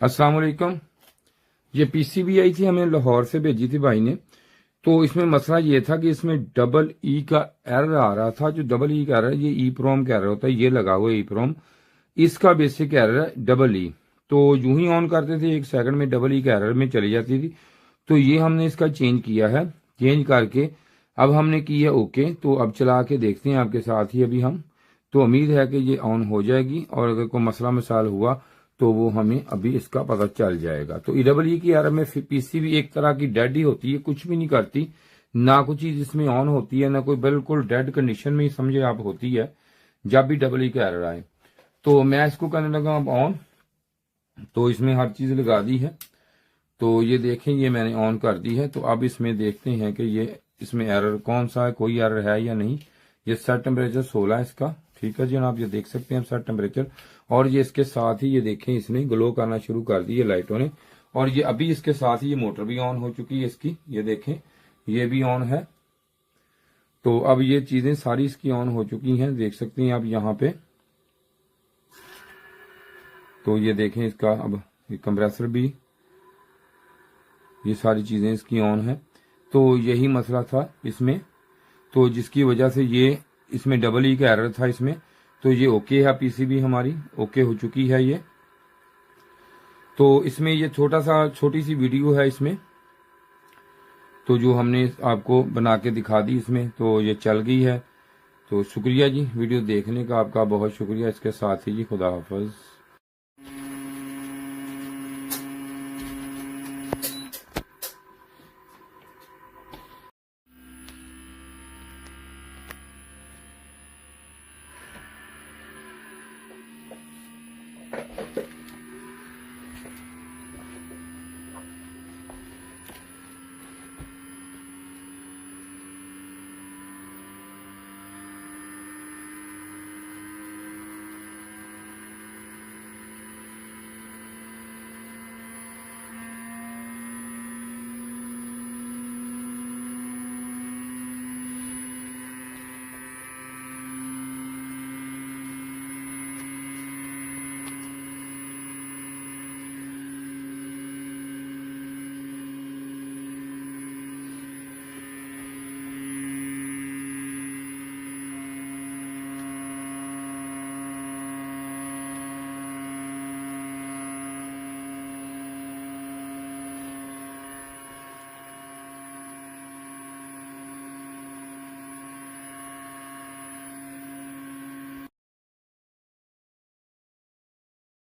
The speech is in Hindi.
अस्सलाम वालेकुम। ये पीसीबी आई थी, हमें लाहौर से भेजी थी भाई ने। तो इसमें मसला ये था कि इसमें डबल ई का एरर आ रहा था। जो डबल ई का एरर, ये ई प्रोम का एरर होता है, ये लगा हुआ ई प्रोम, इसका बेसिक एरर है डबल ई। तो यूं ही ऑन करते थे 1 सेकंड में डबल ई का एरर में चली जाती थी। तो ये हमने इसका चेंज किया है। चेंज करके अब हमने की है ओके। तो अब चला के देखते हैं आपके साथ ही अभी हम। तो उम्मीद है कि ये ऑन हो जाएगी, और अगर कोई मसला मसाल हुआ तो वो हमें अभी इसका पता चल जाएगा। तो ईडब्ल्यू की आर में पीसीबी एक तरह की डेड ही होती है, कुछ भी नहीं करती, ना कुछ चीज इसमें ऑन होती है, ना कोई, बिल्कुल डेड कंडीशन में ही समझे आप होती है जब भी डब्ल्यू का एरर आए। तो मैं इसको करने लगा अब ऑन। तो इसमें हर चीज लगा दी है। तो ये देखें, ये मैंने ऑन कर दी है। तो अब इसमें देखते हैं कि ये इसमें एरर कौन सा है, कोई एरर है या नहीं। ये सेट टेम्परेचर 16 है इसका। ठीक है जी, आप ये देख सकते हैं सेट टेम्परेचर। और ये इसके साथ ही ये देखें, इसने ग्लो करना शुरू कर दी है लाइटों ने। और ये अभी इसके साथ ही ये मोटर भी ऑन हो चुकी है इसकी, ये देखें ये भी ऑन है। तो अब ये चीजें सारी इसकी ऑन हो चुकी हैं, देख सकते हैं आप यहाँ पे। तो ये देखें इसका अब ये कंप्रेसर भी, ये सारी चीजें इसकी ऑन है। तो यही मसला था इसमें, तो जिसकी वजह से ये इसमें डबल ई का एरर था इसमें। तो ये ओके है, पीसीबी हमारी ओके हो चुकी है ये। तो इसमें ये छोटी सी वीडियो है इसमें, तो जो हमने आपको बना के दिखा दी इसमें, तो ये चल गई है। तो शुक्रिया जी वीडियो देखने का, आपका बहुत शुक्रिया। इसके साथ ही जी खुदा हाफिज।